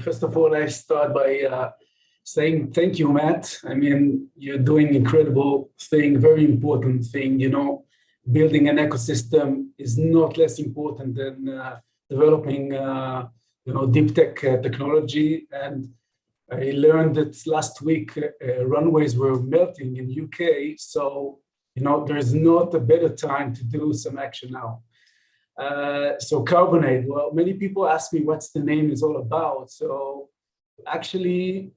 First of all, I start by saying thank you, Matt. I mean, you're doing incredible thing, very important thing. Building an ecosystem is not less important than developing, deep tech technology. And I learned that last week runways were melting in UK. So, there's not a better time to do some action now. So Carbonade, well, many people ask me what's the name is all about. So actually,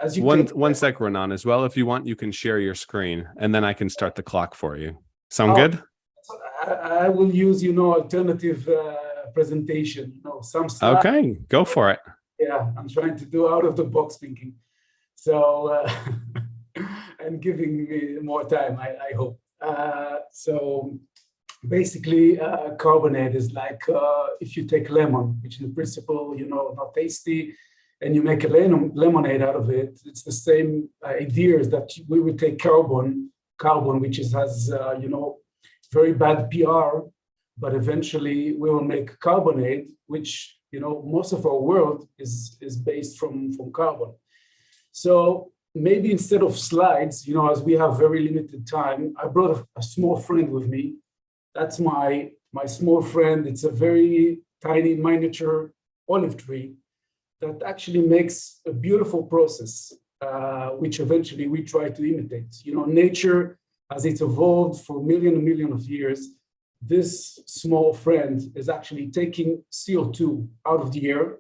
as you one sec, Renan, as well. If you want, you can share your screen and then I can start the clock for you. Sound good? I will use, alternative presentation, some slides. Okay, go for it. Yeah, I'm trying to do out of the box thinking. So, and giving me more time, I hope. So basically, carbonate is like if you take lemon, which in principle, not tasty, and you make a lemonade out of it. It's the same idea as that we would take carbon, which has very bad PR, but eventually we will make carbonate, which most of our world is based from carbon. So maybe instead of slides, as we have very limited time, I brought a small friend with me. That's my small friend. It's a very tiny miniature olive tree that actually makes a beautiful process, which eventually we try to imitate. Nature, as it's evolved for millions of years, this small friend is actually taking CO2 out of the air,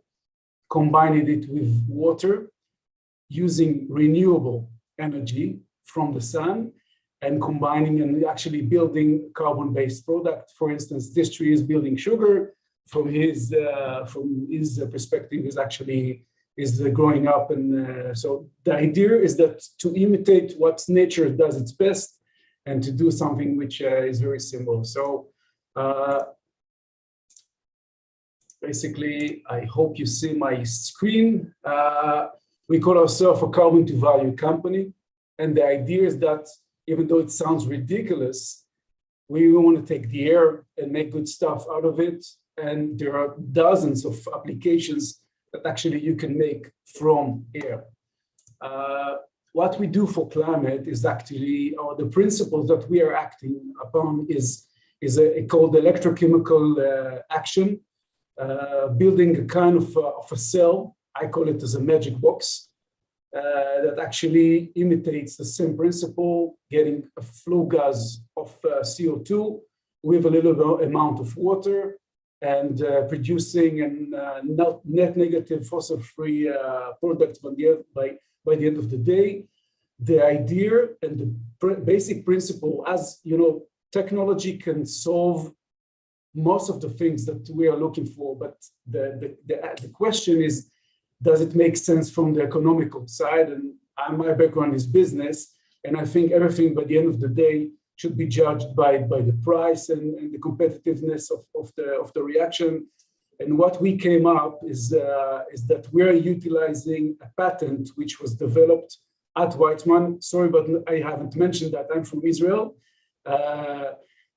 combining it with water, using renewable energy from the sun, and combining and actually building carbon-based product. For instance, this tree is building sugar. From his perspective, is growing up, and so the idea is that to imitate what nature does its best, and to do something which is very simple. So basically, I hope you see my screen. We call ourselves a carbon to value company, and the idea is that even though it sounds ridiculous, we want to take the air and make good stuff out of it. And there are dozens of applications that actually you can make from air. What we do for climate is actually, or the principles that we are acting upon is called electrochemical action, building a kind of a cell. I call it as a magic box that actually imitates the same principle, getting a flow gas of CO2 with a little amount of water, and producing net negative fossil-free products by the end of the day. The idea and the basic principle, as technology can solve most of the things that we are looking for, but the question is, does it make sense from the economical side? And my background is business, and I think everything by the end of the day should be judged by the price and the competitiveness of the reaction. And what we came up is that we're utilizing a patent which was developed at Weizmann. Sorry, but I haven't mentioned that I'm from Israel.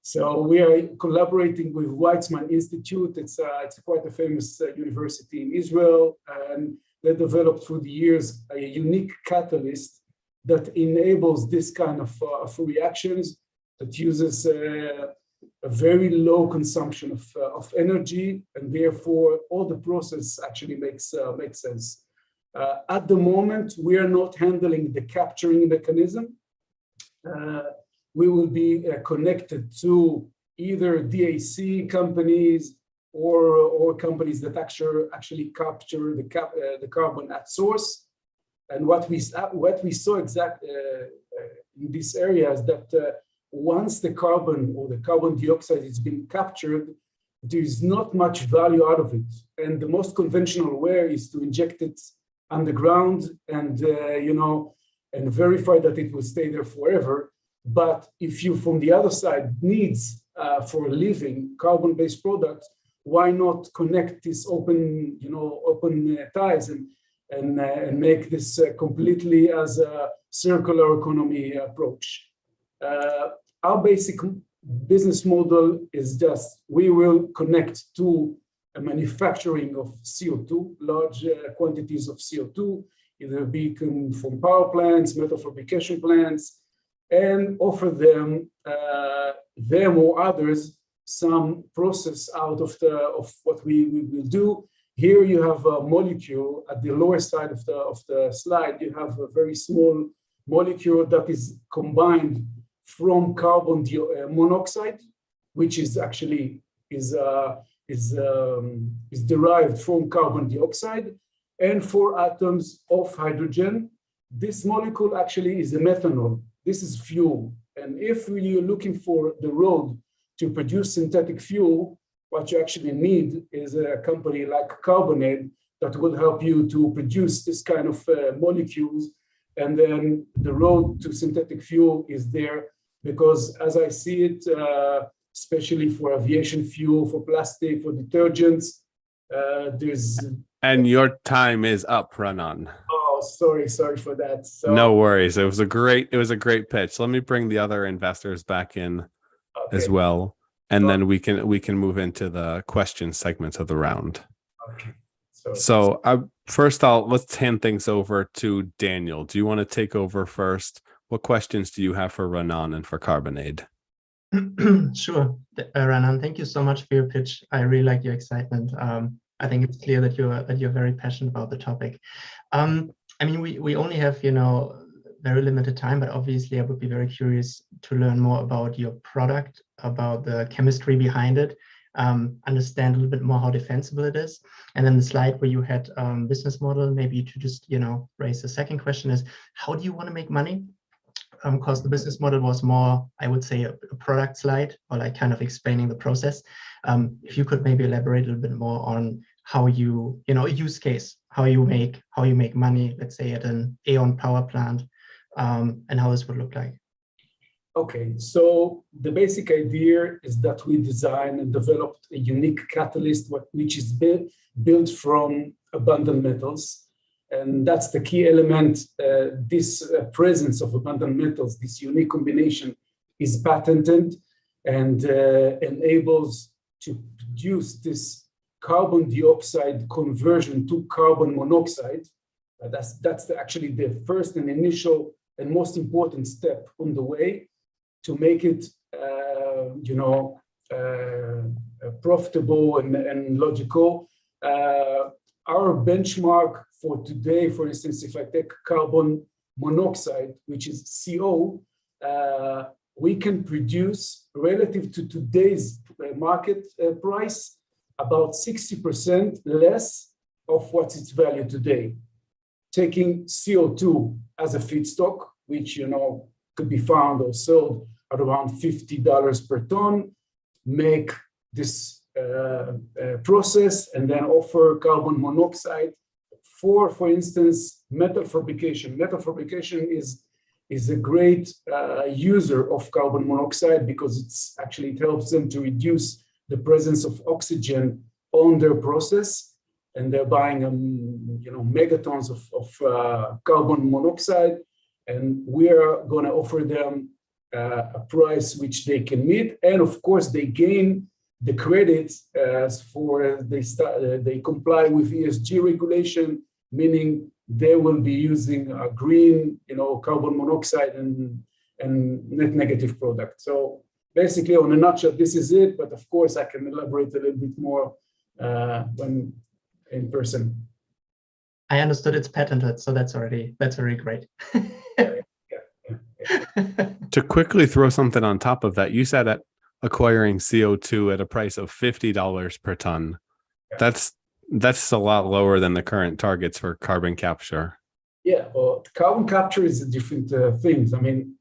So we are collaborating with Weizmann Institute. It's quite a famous university in Israel, and they developed through the years a unique catalyst that enables this kind of reactions, that uses a very low consumption of energy, and therefore all the process actually makes sense. At the moment, we are not handling the capturing mechanism. We will be connected to either DAC companies or companies that actually capture the carbon at source. And what we saw in this area is that once the carbon or the carbon dioxide is being captured, there is not much value out of it. And the most conventional way is to inject it underground and and verify that it will stay there forever. But if you, from the other side, needs for a living carbon-based product, why not connect this open ties and make this completely as a circular economy approach? Our basic business model is just we will connect to manufacturing of CO2, large quantities of CO2, either be from power plants, metal fabrication plants, and offer them or others some process out of what we will do. Here you have a molecule at the lower side of the slide. You have a very small molecule that is combined from carbon monoxide, which is actually derived from carbon dioxide, and 4 atoms of hydrogen. This molecule actually is a methanol. This is fuel. And if you're looking for the road to produce synthetic fuel, what you actually need is a company like Carbonade that will help you to produce this kind of molecules. And then the road to synthetic fuel is there because, as I see it, especially for aviation fuel, for plastic, for detergents, there's... And your time is up, Renan. Oh, sorry for that. So, no worries. It was a great pitch. Let me bring the other investors back in as well. And then we can move into the question segments of the round. Okay. So first let's hand things over to Daniel. Do you want to take over first? What questions do you have for Renan and for Carbonade? Sure, Renan, thank you so much for your pitch. I really like your excitement. I think it's clear that you're very passionate about the topic. I mean, we only have very limited time, but obviously I would be very curious to learn more about your product, about the chemistry behind it, understand a little bit more how defensible it is. And then the slide where you had business model, maybe to just raise the second question is, how do you want to make money? Because the business model was more, I would say, a product slide, or like kind of explaining the process. If you could maybe elaborate a little bit more on how you, a use case, how you make money, let's say at an Aeon power plant, and how this would look like. Okay, so the basic idea is that we designed and developed a unique catalyst, which is built from abundant metals. And that's the key element. This presence of abundant metals, this unique combination, is patented and enables to produce this carbon dioxide conversion to carbon monoxide. That's actually the first and initial and most important step on the way to make it, profitable and logical. Our benchmark for today, for instance, if I take carbon monoxide, which is CO, we can produce, relative to today's market price, about 60% less of what's its value today. Taking CO2 as a feedstock, which could be found or sold at around $50 per ton, make this process and then offer carbon monoxide for instance, metal fabrication. Metal fabrication is a great user of carbon monoxide because it helps them to reduce the presence of oxygen on their process, and they're buying megatons of carbon monoxide, and we are going to offer them a price which they can meet, and of course they gain the credits they comply with ESG regulation, meaning they will be using a green, carbon monoxide and net negative product. So basically, on a nutshell, this is it. But of course, I can elaborate a little bit more when in person. I understood it's patented, so that's already great. To quickly throw something on top of that, you said that acquiring CO2 at a price of $50 per ton. Yeah. That's a lot lower than the current targets for carbon capture. Yeah, well, carbon capture is a different things. I mean,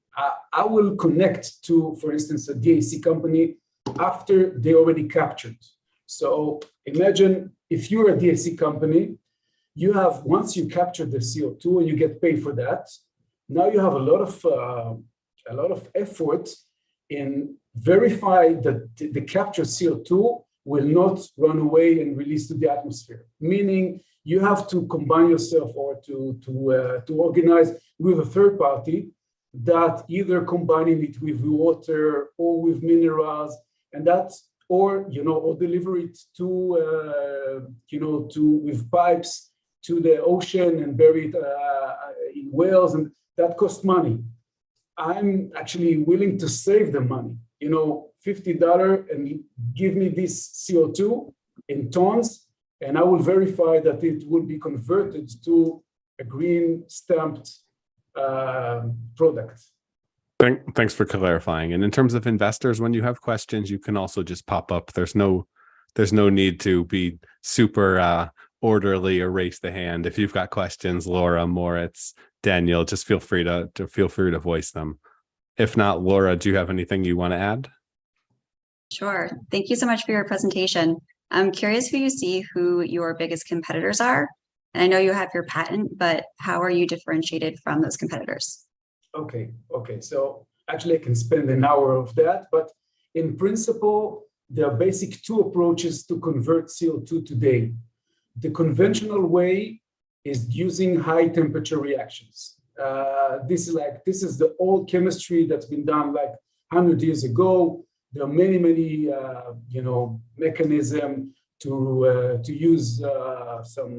I will connect to, for instance, a DAC company after they already captured. So imagine if you're a DAC company, you have, once you capture the CO2 and you get paid for that, now you have a lot of effort in verify that the captured CO2 will not run away and release to the atmosphere. Meaning you have to combine yourself or to organize with a third party that either combining it with water or with minerals, and that or or deliver it to with pipes to the ocean and bury it in wells, and that costs money. I'm actually willing to save the money, $50, and give me this CO2 in tons, and I will verify that it will be converted to a green stamped product. Thanks for clarifying. And in terms of investors, when you have questions, you can also just pop up. There's no need to be super orderly or raise the hand. If you've got questions, Laura, Moritz, Daniel, just feel free to voice them. If not, Laura, do you have anything you want to add? Sure. Thank you so much for your presentation. I'm curious who your biggest competitors are. And I know you have your patent, but how are you differentiated from those competitors? Okay. So actually I can spend an hour of that, but in principle, there are basic two approaches to convert CO2 today. The conventional way is using high temperature reactions. This is the old chemistry that's been done like 100 years ago. There are many mechanisms to use some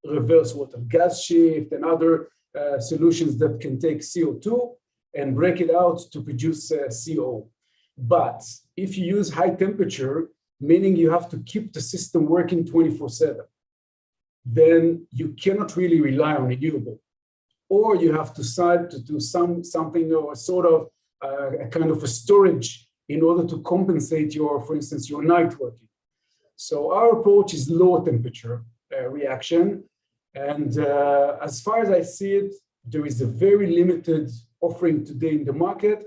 reverse water gas shift and other solutions that can take CO2 and break it out to produce CO. But if you use high temperature, meaning you have to keep the system working 24/7, then you cannot really rely on renewable, or you have to decide to do something or sort of a kind of a storage in order to compensate for instance, your night working. So our approach is low temperature reaction. And as far as I see it, there is a very limited offering today in the market.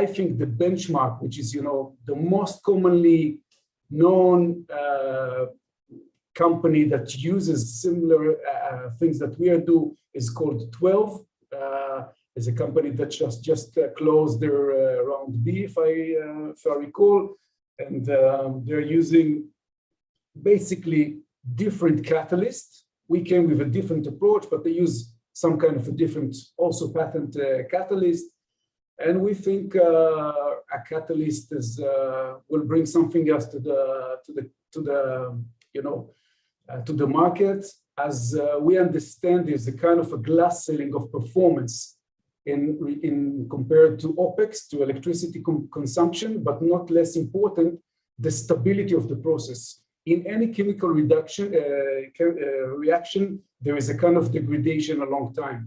I think the benchmark, which is the most commonly known company that uses similar things that we do, is called 12. Is a company that just closed their round B, if I recall, and they're using basically different catalysts. We came with a different approach, but they use some kind of a different, also patent catalyst. And we think a catalyst will bring something else to the market. As we understand, there's a kind of a glass ceiling of performance in compared to OpEx, to electricity consumption, but not less important, the stability of the process. In any chemical reaction, there is a kind of degradation a long time.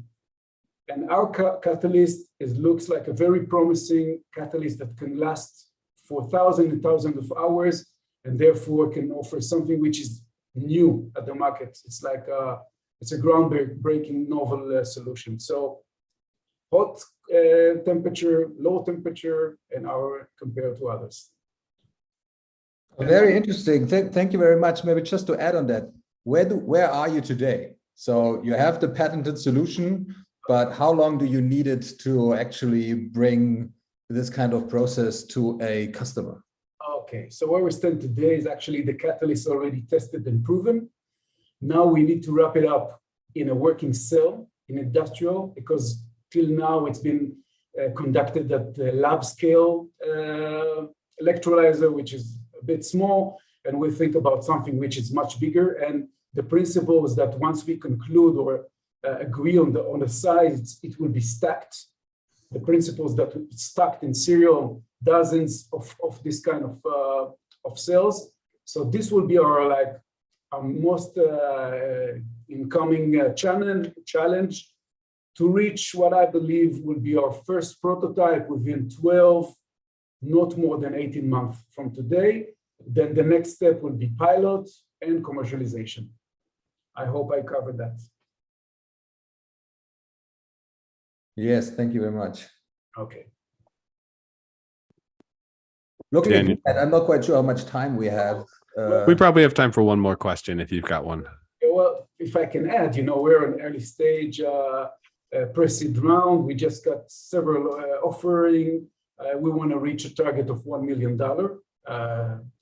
And our catalyst looks like a very promising catalyst that can last for thousands and thousands of hours, and therefore can offer something which is new at the market. It's like it's a groundbreaking novel solution. So hot temperature, low temperature, and our compared to others. Very interesting. Thank you very much. Maybe just to add on that, where are you today? So you have the patented solution, but how long do you need it to actually bring this kind of process to a customer? Okay, so where we stand today is actually the catalyst already tested and proven. Now we need to wrap it up in a working cell, in industrial, because till now it's been conducted at the lab scale electrolyzer, which is a bit small, and we think about something which is much bigger. And the principle is that once we conclude or agree on the size, it will be stacked. The principle is that it's stacked in serial, dozens of this kind of cells. So this will be our most incoming challenge to reach what I believe will be our first prototype within 12, not more than 18 months from today. Then the next step will be pilot and commercialization. I hope I covered that. Yes, thank you very much. Okay. Looking at that, I'm not quite sure how much time we have. We probably have time for one more question if you've got one. Well, if I can add, we're an early stage pre-seed round. We just got several offering. We want to reach a target of $1 million.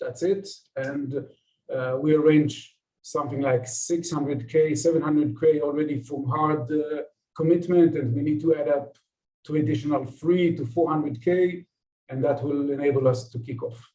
That's it. And we arrange something like 600K, 700K already from hard commitment, and we need to add up to additional 300 to 400K, and that will enable us to kick off.